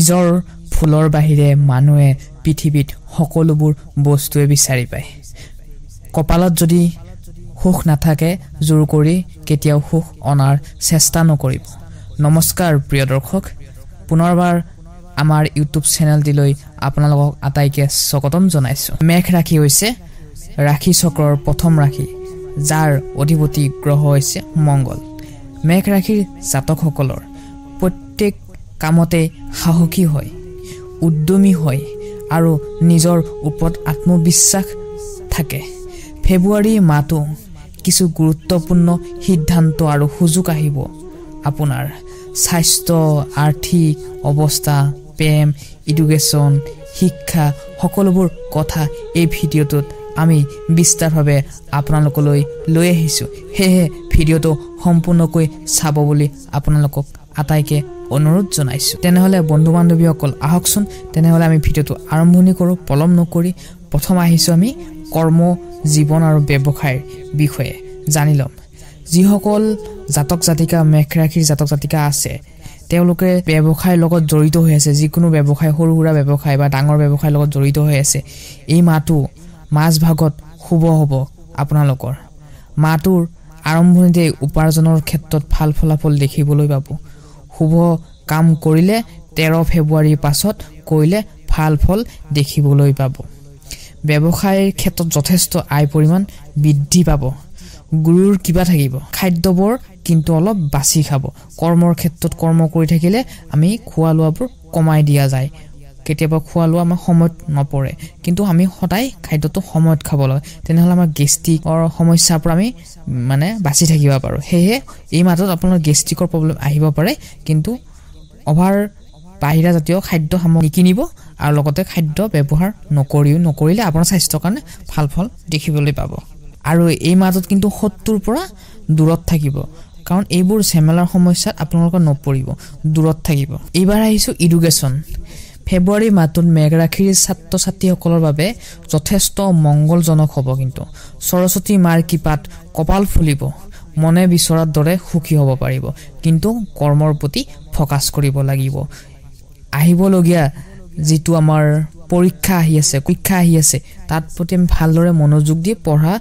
নিজৰ ফুলৰ বাহিৰে মানুহে পৃথিৱীত সকলোবোৰ বস্তুৱে বিচাৰি পায় কপালত যদি সুখ নাথাকে জোৰ কৰি কেতিয়াও সুখ অনাৰ চেষ্টা নকৰিব নমস্কাৰ প্ৰিয় দৰ্শক পুনৰবাৰ আমাৰ ইউটিউব চেনেলটিলৈ আপোনালোকক আটাইকে স্বাগতম জনাইছো মেঘ ৰাশি হৈছে ৰাশি চক্ৰৰ প্ৰথম ৰাশি যাৰ অধিপতি গ্ৰহ হৈছে মংগল মেঘ ৰাশিৰ জাতকসকলৰ প্ৰত্যেক কামতে সাহসী হয় উদ্যমী হয় আৰু নিজৰ ওপৰত আত্মবিশ্বাস থাকে ফেব্ৰুৱাৰী মাহটো কিছু গুৰুত্বপূৰ্ণ সিদ্ধান্ত আৰু সুযোগ আহিব আপোনাৰ স্বাস্থ্য আৰ্থিক অৱস্থা প্ৰেম এডুকেশ্যন শিক্ষা সকলোবোৰ কথা এই ভিডিঅ'টোত আমি বিস্তাৰভাৱে আপোনালোকলৈ লৈ আহিছো হেহে ভিডিঅ'টো সম্পূৰ্ণকৈ চাব বুলি আপোনালোকক আটাইকে অনুৰোধ জনাইছো তেনেহলে বন্ধু বান্ধৱীসকল আহকচোন তেনেহলে আমি ভিডিঅ'টো আৰম্ভণি কৰো পলম নকৰি প্ৰথম আহিছো আমি কৰ্ম জীৱন আৰু ব্যৱসায়ৰ বিষয়ে জানি লম যিসকল জাতক জাতিকা মেঘ ৰাশিৰ জাতক জাতিকা আছে তেওঁলোকে ব্যৱসায়ৰ লগত জড়িত হৈ আছে যিকোনো ব্যৱসায় সৰু সুৰা ব্যৱসায় বা ডাঙৰ ব্যৱসায়ৰ লগত জড়িত হৈ আছে এই মাহটো মাজ ভাগত শুভ হ'ব আপোনালোকৰ মাহটোৰ আৰম্ভণিতে উপাৰ্জনৰ ক্ষেত্ৰত ভাল ফলাফল দেখিবলৈ পাব শুভ কাম কৰিলে 13 ফেব্ৰুৱাৰীৰ পাছত কৰিলে ভাল ফল দেখিবলৈ পাব ব্যৱসায়ৰ ক্ষেত্ৰত যথেষ্ট আয় পৰিমাণ বৃদ্ধি পাব গুৰুৰ কিবা থাকিব খাদ্যবোৰ কিন্তু অলপ বাছি খাব কৰ্মৰ ক্ষেত্ৰত কৰ্ম কৰি থাকিলে আমি খোৱা লোৱাবোৰ কমাই দিয়া যায় কেতিয়াবা খোৱা লোৱা আমাৰ সময়ত নপৰে কিন্তু আমি সদায় খাদ্যটো সময়ত খাব লাগে তেনেহলে আমাৰ গেষ্ট্ৰিকৰ সমস্যাৰ পৰা আমি মানে বাছি থাকিব পাৰো হেহে এই মাহত আপোনাৰ গেষ্ট্ৰিকৰ প্ৰব্লেম আহিব পাৰে কিন্তু অভাৰ বাহিৰা জাতীয় খাদ্য সামগ্ৰী কিনিব আৰু লগতে খাদ্য ব্যৱহাৰ নকৰিলে আপোনাৰ স্বাস্থ্যৰ কাৰণে ভাল ফল দেখিবলৈ পাব আৰু এই মাহত কিন্তু 70 পৰা দূৰত থাকিব কাৰণ এইবোৰ সেমেলাৰ সমস্যাত আপোনালোকৰ নপৰিব দূৰত থাকিব এইবাৰ আহিছো এডুকেশ্যন ফেব্ৰুৱাৰী মাহটোত মেঘ ৰাশিৰ ছাত্ৰ ছাত্ৰীসকলৰ বাবে যথেষ্ট মংগলজনক হ'ব কিন্তু সৰস্বতী মাৰ কৃপাত কপাল ফুলিব মনে বিচৰাৰ দৰে সুখী হ'ব পাৰিব কিন্তু কৰ্মৰ প্ৰতি ফকাস কৰিব লাগিব আহিবলগীয়া যেটো আমাৰ পৰীক্ষা আহি আছে তাত প্ৰতি ভালদৰে মনোযোগ দি পঢ়া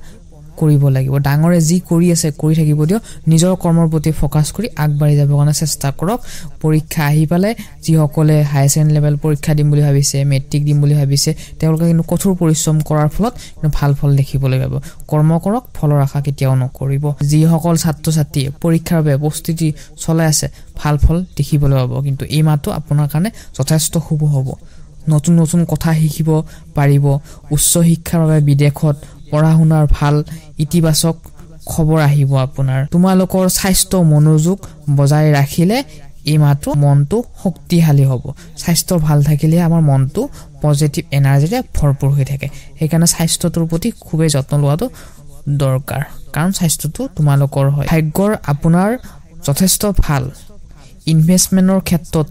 কৰিব লাগিব ডাঙৰে যি কৰি আছে কৰি থাকিব দিও নিজৰ কৰ্মৰ প্ৰতি ফকাস কৰি আগবাঢ়ি যাব কাৰণে চেষ্টা কৰক পৰীক্ষা আহি পালে যি সকলে হাই সেকেন্ডাৰী লেভেল পৰীক্ষা দিম বুলি ভাবিছে মেট্ৰিক দিম বুলি ভাবিছে তেওঁলোকে কিন্তু কঠোৰ পৰিশ্ৰম কৰাৰ ফলত ভাল ফল দেখিবলৈ পাব কৰ্ম কৰক ফলৰ আশা কেতিয়াও নকৰিব যি সকল ছাত্ৰ ছাত্ৰী পৰীক্ষাৰ বাবে প্ৰস্তুতি চলাই আছে ভাল ফল দেখিবলৈ পাব কিন্তু এই মাহটো আপোনাৰ কাৰণে যথেষ্ট শুভ হ'ব নতুন নতুন কথা শিকিব পাৰিব উচ্চ শিক্ষাৰ বাবে বিদেশত পঢ়া শুনাৰ ভাল ইতিবাচক খবৰ আহিব আপোনাৰ তোমালোকৰ স্বাস্থ্য মনোযোগ বজাই ৰাখিলে এই মাহটো মনটো শক্তিশালী হ'ব স্বাস্থ্য ভাল থাকিলে আমাৰ মনটো পজিটিভ এনাৰ্জিৰে ভৰপূৰ হৈ থাকে সেইকাৰণে স্বাস্থ্যটোৰ প্ৰতি খুবেই যত্ন লোৱাটো দৰকাৰ কাৰণ স্বাস্থ্যটো তোমালোকৰ হয় ভাগ্যৰ আপোনাৰ যথেষ্ট ভাল ইনভেষ্টমেন্টৰ ক্ষেত্ৰত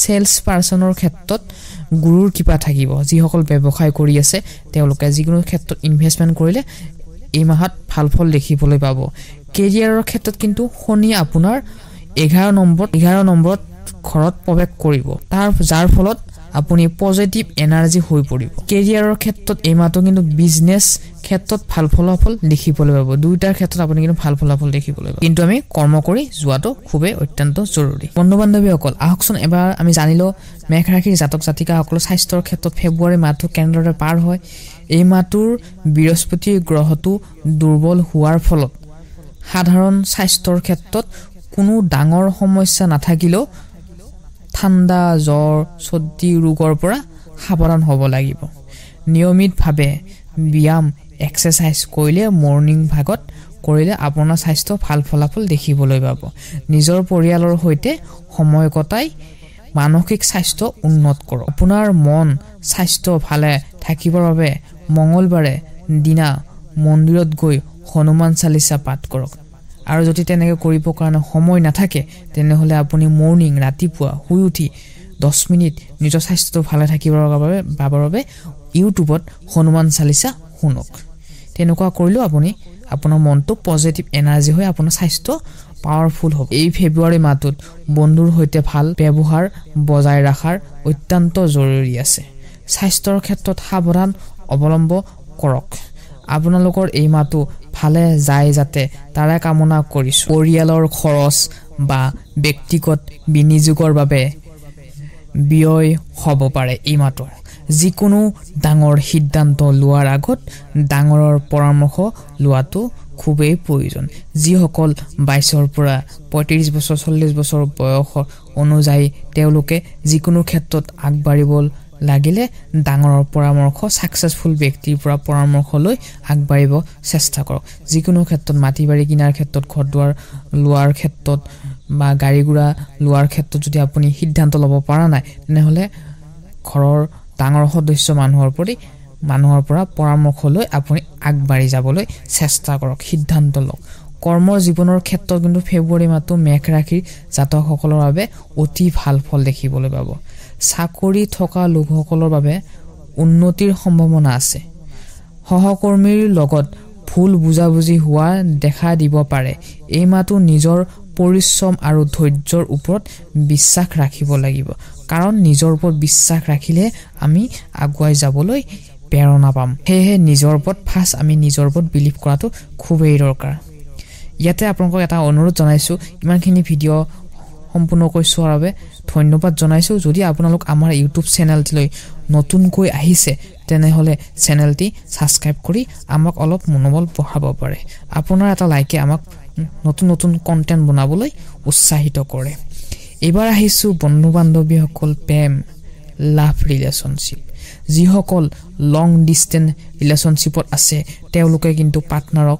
সেলস পাৰ্সনৰ ক্ষেত্ৰত গুৰুৰ কিবা থাকিব যিসকল ব্যৱসায় কৰি আছে তেওঁলোকে যিকোনো ক্ষেত্ৰত ইনভেষ্টমেন্ট কৰিলে এই মাহত ভাল ফল দেখিবলৈ পাব কেৰিয়াৰৰ ক্ষেত্ৰত কিন্তু শনি আপোনাৰ 11 নম্বৰত ঘৰত প্ৰৱেশ কৰিব যাৰ ফলত আপুনি পজিটিভ এনাৰ্জি হৈ পৰিব কেৰিয়াৰৰ ক্ষেত্ৰত এই মাহটো কিন্তু বিজনেস ক্ষেত্ৰত ভাল ফলাফল দেখিবলৈ পাব দুইটাৰ ক্ষেত্ৰত আপুনি কিন্তু ভাল ফলাফল দেখিবলৈ পাব কিন্তু আমি কৰ্ম কৰি যোৱাটো খুবেই অত্যন্ত জৰুৰী বন্ধু বান্ধৱীসকল আহকচোন এবাৰ আমি জানিলো মেঘ ৰাশিৰ জাতক জাতিকাসকলৰ স্বাস্থ্যৰ ক্ষেত্ৰত ফেব্ৰুৱাৰী মাহটো কেনেদৰে পাৰ হয় এই মাহটোৰ বৃহস্পতি গ্ৰহটো দুৰ্বল হোৱাৰ ফলত সাধাৰণ স্বাস্থ্যৰ ক্ষেত্ৰত কোনো ডাঙৰ সমস্যা নাথাকিলেও ঠাণ্ডা জ্বৰ চৰ্দি ৰোগৰ পৰা সাৱধান হ'ব লাগিব নিয়মিতভাৱে ব্যায়াম এক্সাৰসাইজ কৰিলে মৰ্নিং ভাগত কৰিলে আপোনাৰ স্বাস্থ্য ভাল ফলাফল দেখিবলৈ পাব নিজৰ পৰিয়ালৰ সৈতে সময় কটাই মানসিক স্বাস্থ্য উন্নত কৰক আপোনাৰ মন স্বাস্থ্য ভালে থাকিবৰ বাবে মঙ্গলবাৰে দিনা মন্দিৰত গৈ হনুমান চালিসা পাঠ কৰক আৰু যদি তেনেকৈ কৰিব কাৰণে সময় নাথাকে তেনেহলে আপুনি মৰ্নিং ৰাতিপুৱা শুই উঠি 10 মিনিট নিজৰ স্বাস্থ্যটো ভালে থাকিবৰ বাবে ইউটিউবত হনুমান চালিসা শুনক তেনেকুৱা কৰিলে আপুনি আপোনাৰ মনটো পজিটিভ এনাৰ্জি হৈ আপোনাৰ স্বাস্থ্য পাৱাৰফুল হ'ব এই ফেব্ৰুৱাৰী মাহটোত বন্ধুৰ সৈতে ভাল ব্যৱহাৰ বজাই ৰাখাৰ অত্যন্ত জৰুৰী আছে স্বাস্থ্যৰ ক্ষেত্ৰত সাৱধান অৱলম্ব কৰক আপোনালোকৰ এই মাহটো ভালে যায় যাতে তাৰে কামনা কৰিছো পৰিয়ালৰ খৰচ বা ব্যক্তিগত বিনিয়োগৰ বাবে ব্যয় হ'ব পাৰে এই মাহটো যিকোনো ডাঙৰ সিদ্ধান্ত লোৱাৰ আগত ডাঙৰৰ পৰামৰ্শ লোৱাটো খুবেই প্ৰয়োজন যিসকল 22ৰ পৰা 35 বছৰ 40 বছৰ বয়সৰ অনুযায়ী তেওঁলোকে যিকোনো ক্ষেত্ৰত আগবাঢ়িব লাগিলে ডাঙৰৰ পৰামৰ্শ সাকসেসফুল ব্যক্তিৰ পৰা পৰামৰ্শ লৈ আগবাঢ়িব চেষ্টা কৰক যিকোনো ক্ষেত্ৰত মাটি বাৰী কিনাৰ ক্ষেত্ৰত ঘৰ দুৱাৰ লোৱাৰ ক্ষেত্ৰত বা গাড়ী গুৰা লোৱাৰ ক্ষেত্ৰত যদি আপুনি সিদ্ধান্ত ল'ব পৰা নাই তেনেহলে ঘৰৰ ডাঙৰ সদস্য মানুহৰ পৰা পৰামৰ্শ লৈ আপুনি আগবাঢ়ি যাবলৈ চেষ্টা কৰক সিদ্ধান্ত লওক কৰ্মৰ জীৱনৰ ক্ষেত্ৰত কিন্তু ফেব্ৰুৱাৰী মাহটো মেঘ ৰাশিৰ জাতকসকলৰ বাবে অতি ভাল ফল দেখিবলৈ পাব চাকৰি থকা লোকসকলৰ বাবে উন্নতিৰ সম্ভাৱনা আছে সহকৰ্মীৰ লগত ভুল বুজাবুজি হোৱা দেখা দিব পাৰে এই মাহটো নিজৰ পৰিশ্ৰম আৰু ধৈৰ্যৰ ওপৰত বিশ্বাস ৰাখিব লাগিব কাৰণ নিজৰ ওপৰত বিশ্বাস ৰাখিলে আমি আগুৱাই যাবলৈ প্ৰেৰণা পাম হেহে নিজৰ ওপৰত ফাৰ্ষ্ট আমি নিজৰ ওপৰত বিলিভ কৰাটো খুবেই দৰকাৰ ইয়াতে আপোনালোকক এটা অনুৰোধ জনাইছো ইমানখিনি ভিডিঅ' সম্পূৰ্ণকৈ চোৱাৰ বাবে ধন্যবাদ জনাইছো যদি আপোনালোক আমাৰ ইউটিউব চেনেলটিলৈ নতুনকৈ আহিছে তেনেহলে চেনেলটি সাবস্ক্ৰাইব কৰি আমাক অলপ মনোবল বঢ়াব পাৰে আপোনাৰ এটা লাইকে আমাক নতুন কন্টেন্ট বনাবলৈ উৎসাহিত কৰে এবাৰ আহিছো বন্ধু বান্ধৱীসকল প্ৰেম লাভ ৰিলেশনশিপ যিসকল লং ডিস্টেন্স ৰিলেশনশিপত আছে তেওঁলোকে কিন্তু পাৰ্টনাৰক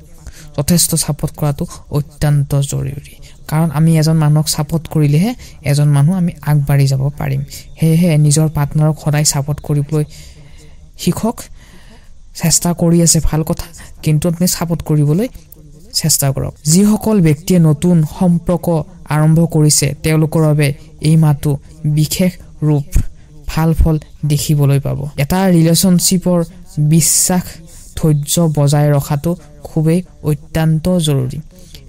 যথেষ্ট সাপোৰ্ট কৰাটো অত্যন্ত জৰুৰী কাৰণ আমি এজন মানুহক সাপোৰ্ট কৰিলেহে এজন মানুহ আমি আগবাঢ়ি যাব পাৰিম হেহে নিজৰ পাৰ্টনাৰক সদায় সাপোৰ্ট কৰিবলৈ শিকক চেষ্টা কৰি আছে ভাল কথা কিন্তু আপুনি সাপোৰ্ট কৰিবলৈ চেষ্টা কৰক যিসকল ব্যক্তিয়ে নতুন সম্পৰ্ক আৰম্ভ কৰিছে তেওঁলোকৰ বাবে এই মাহটো বিশেষ ৰূপ ভাল ফল দেখিবলৈ পাব এটা ৰিলেশনশিপৰ বিশ্বাস ধৈৰ্য বজাই ৰখাটো খুবেই অত্যন্ত জৰুৰী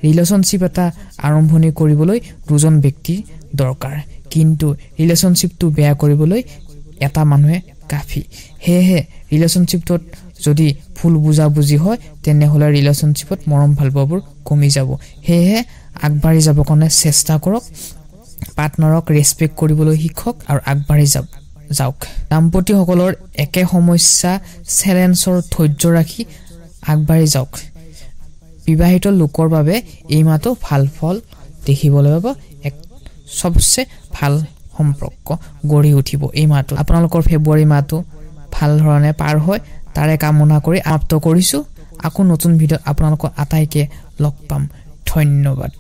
ৰিলেশনশিপ এটা আৰম্ভণি কৰিবলৈ দুজন ব্যক্তি দৰকাৰ কিন্তু ৰিলেশনশিপটো বেয়া কৰিবলৈ এটা মানুহে কাফি হেহে ৰিলেশনশিপটোত যদি ফুল বুজাবুজি হয় তেনেহলে ৰিলেশনশিপত মৰম ভালপোৱাবোৰ কমি যাব হেহে আগবাঢ়ি যাব কাৰণে চেষ্টা কৰক পাৰ্টনাৰক ৰেসপেক্ট কৰিবলৈ শিকক আৰু আগবাঢ়ি যাওক দাম্পত্যসকলৰ একে সমস্যা চেলেঞ্জৰ ধৈৰ্য ৰাখি আগবাঢ়ি যাওক বিবাহিত লোকৰ বাবে এই মাহটো ভাল ফল দেখিবলৈ পাব এক সবচে ভাল সম্পৰ্ক গঢ়ি উঠিব এই মাহটো আপোনালোকৰ ফেব্ৰুৱাৰী মাহটো ভাল ধৰণে পাৰ হয় তাৰে কামনা কৰি সমাপ্ত কৰিছো আকৌ নতুন ভিডিঅ'ত আপোনালোকৰ আটাইকে লগ পাম ধন্যবাদ